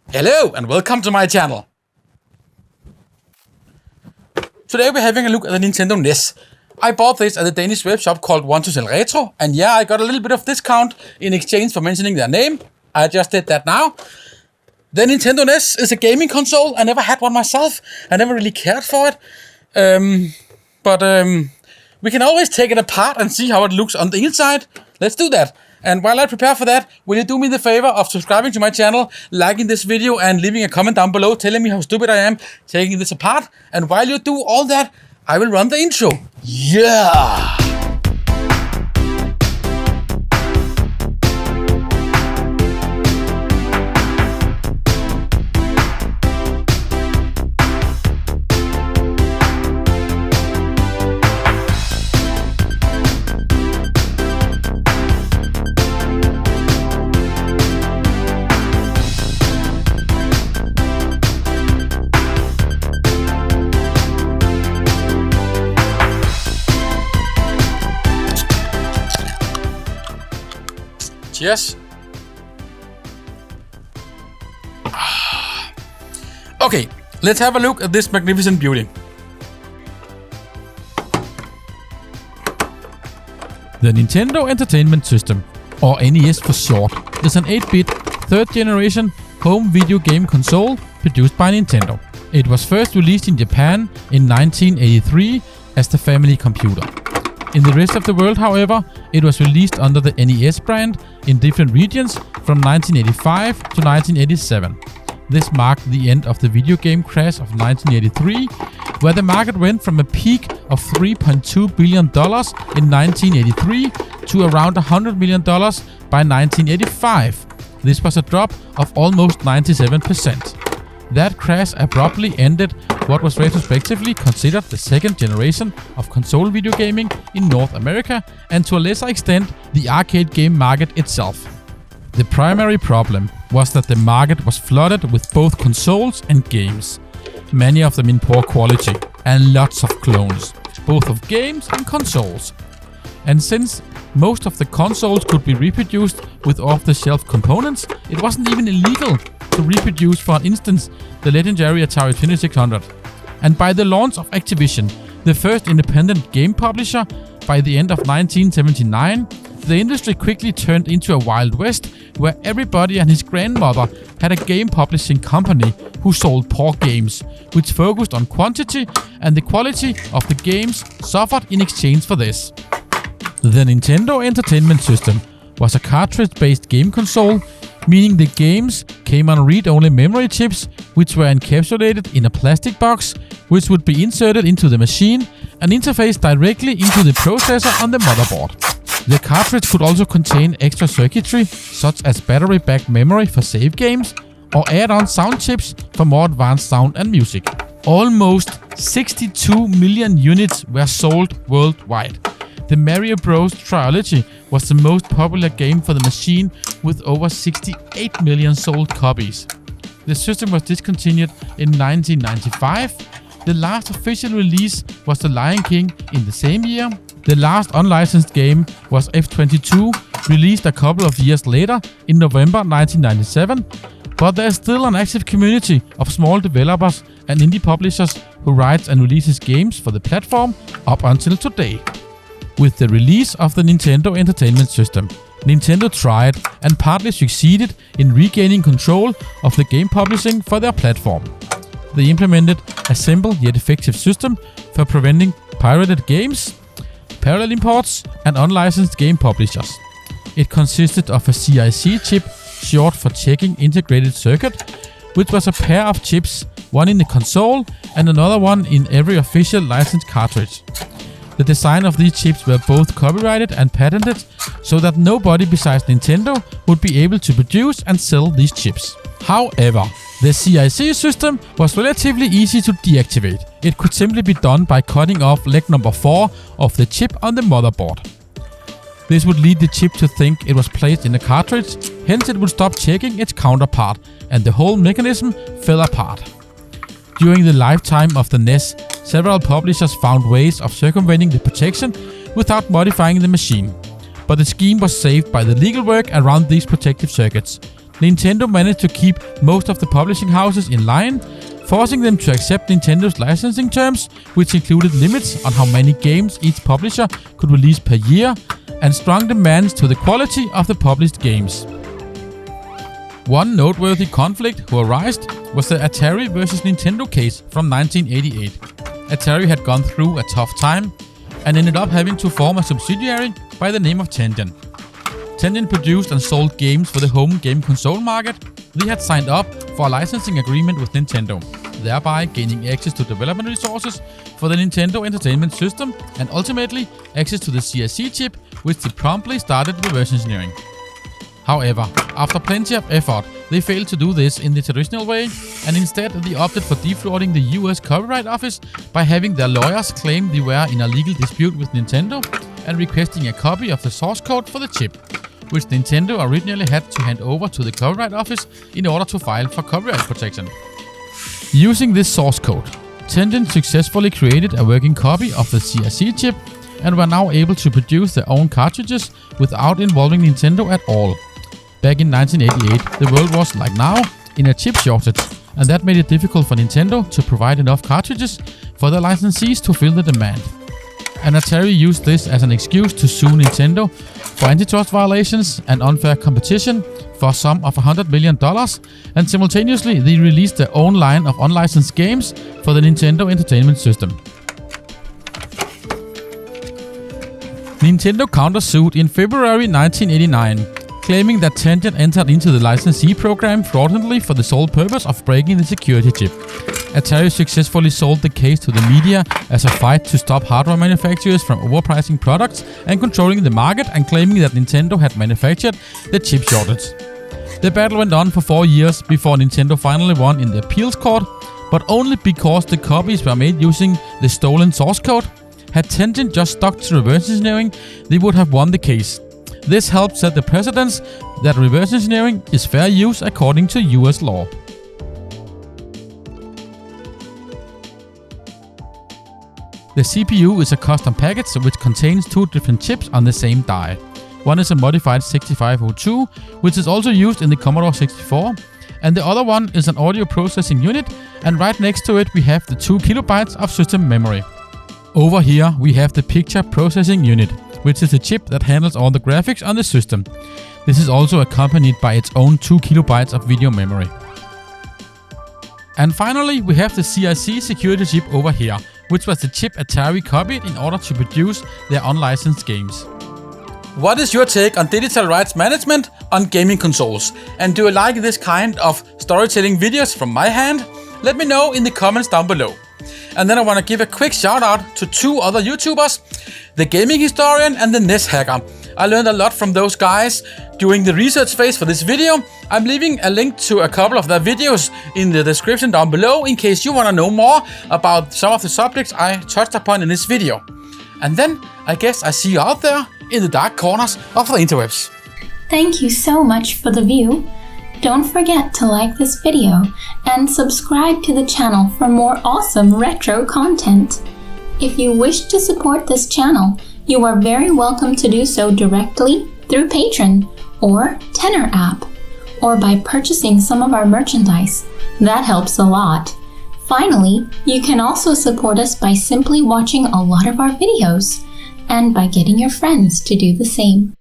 Hello and welcome to my channel. Today we're having a look at the Nintendo NES. I bought this at the Danish web shop called Want to Sell Retro, and yeah, I got a little bit of discount in exchange for mentioning their name. I just did that now. The Nintendo NES is a gaming console. I never had one myself. I never really cared for it. But we can always take it apart and see how it looks on the inside. Let's do that. And while I prepare for that, will you do me the favor of subscribing to my channel, liking this video, and leaving a comment down below telling me how stupid I am taking this apart? And while you do all that, I will run the intro. Yeah! Cheers. Okay, let's have a look at this magnificent beauty. The Nintendo Entertainment System, or NES for short, is an 8-bit, third-generation home video game console produced by Nintendo. It was first released in Japan in 1983 as the family computer. In the rest of the world, however, it was released under the NES brand in different regions from 1985 to 1987. This marked the end of the video game crash of 1983, where the market went from a peak of $3.2 billion in 1983 to around $100 million by 1985. This was a drop of almost 97%. That crash abruptly ended what was retrospectively considered the second generation of console video gaming in North America, and to a lesser extent the arcade game market itself. The primary problem was that the market was flooded with both consoles and games, many of them in poor quality, and lots of clones, both of games and consoles. And since most of the consoles could be reproduced with off-the-shelf components, it wasn't even illegal to reproduce, for instance, the legendary Atari 2600. And by the launch of Activision, the first independent game publisher, by the end of 1979, the industry quickly turned into a Wild West where everybody and his grandmother had a game publishing company who sold poor games, which focused on quantity, and the quality of the games suffered in exchange for this. The Nintendo Entertainment System was a cartridge-based game console, meaning the games came on read-only memory chips, which were encapsulated in a plastic box, which would be inserted into the machine and interfaced directly into the processor on the motherboard. The cartridge could also contain extra circuitry, such as battery-backed memory for save games, or add-on sound chips for more advanced sound and music. Almost 62 million units were sold worldwide. The Mario Bros. Trilogy was the most popular game for the machine, with over 68 million sold copies. The system was discontinued in 1995. The last official release was The Lion King in the same year. The last unlicensed game was F-22, released a couple of years later in November 1997. But there is still an active community of small developers and indie publishers who writes and releases games for the platform up until today. With the release of the Nintendo Entertainment System, Nintendo tried and partly succeeded in regaining control of the game publishing for their platform. They implemented a simple yet effective system for preventing pirated games, parallel imports, and unlicensed game publishers. It consisted of a CIC chip, short for Checking Integrated Circuit, which was a pair of chips, one in the console and another one in every official licensed cartridge. The design of these chips were both copyrighted and patented, so that nobody besides Nintendo would be able to produce and sell these chips. However, the CIC system was relatively easy to deactivate. It could simply be done by cutting off leg number 4 of the chip on the motherboard. This would lead the chip to think it was placed in a cartridge, hence it would stop checking its counterpart, and the whole mechanism fell apart. During the lifetime of the NES, several publishers found ways of circumventing the protection without modifying the machine, but the scheme was saved by the legal work around these protective circuits. Nintendo managed to keep most of the publishing houses in line, forcing them to accept Nintendo's licensing terms, which included limits on how many games each publisher could release per year, and strong demands to the quality of the published games. One noteworthy conflict who arose was the Atari vs Nintendo case from 1988. Atari had gone through a tough time and ended up having to form a subsidiary by the name of Teardown. Teardown produced and sold games for the home game console market. They had signed up for a licensing agreement with Nintendo, thereby gaining access to development resources for the Nintendo Entertainment System and ultimately access to the CRC chip, which they promptly started reverse engineering. However, after plenty of effort, they failed to do this in the traditional way, and instead they opted for defrauding the US Copyright Office by having their lawyers claim they were in a legal dispute with Nintendo and requesting a copy of the source code for the chip, which Nintendo originally had to hand over to the Copyright Office in order to file for copyright protection. Using this source code, Teardown successfully created a working copy of the CRC chip and were now able to produce their own cartridges without involving Nintendo at all. Back in 1988, the world was, like now, in a chip shortage, and that made it difficult for Nintendo to provide enough cartridges for their licensees to fill the demand. And Atari used this as an excuse to sue Nintendo for antitrust violations and unfair competition for a sum of $100 million, and simultaneously they released their own line of unlicensed games for the Nintendo Entertainment System. Nintendo countersued in February 1989, claiming that Teardown entered into the licensee program fraudulently for the sole purpose of breaking the security chip. Atari successfully sold the case to the media as a fight to stop hardware manufacturers from overpricing products and controlling the market, and claiming that Nintendo had manufactured the chip shortage. The battle went on for 4 years before Nintendo finally won in the appeals court, but only because the copies were made using the stolen source code. Had Teardown just stuck to reverse engineering, they would have won the case. This helped set the precedence that reverse engineering is fair use according to US law. The CPU is a custom package which contains 2 different chips on the same die. One is a modified 6502, which is also used in the Commodore 64, and the other one is an audio processing unit, and right next to it we have the 2 kilobytes of system memory. Over here we have the picture processing unit, which is the chip that handles all the graphics on the system. This is also accompanied by its own 2 kilobytes of video memory. And finally we have the CRC security chip over here, which was the chip Atari copied in order to produce their unlicensed games. What is your take on digital rights management on gaming consoles? And do you like this kind of storytelling videos from my hand? Let me know in the comments down below. And then I want to give a quick shout out to 2 other YouTubers, the Gaming Historian and the NES Hacker. I learned a lot from those guys during the research phase for this video. I'm leaving a link to a couple of their videos in the description down below in case you want to know more about some of the subjects I touched upon in this video. And then I guess I see you out there in the dark corners of the interwebs. Thank you so much for the view. Don't forget to like this video and subscribe to the channel for more awesome retro content. If you wish to support this channel, you are very welcome to do so directly through Patreon or Tenor app, or by purchasing some of our merchandise. That helps a lot. Finally, you can also support us by simply watching a lot of our videos and by getting your friends to do the same.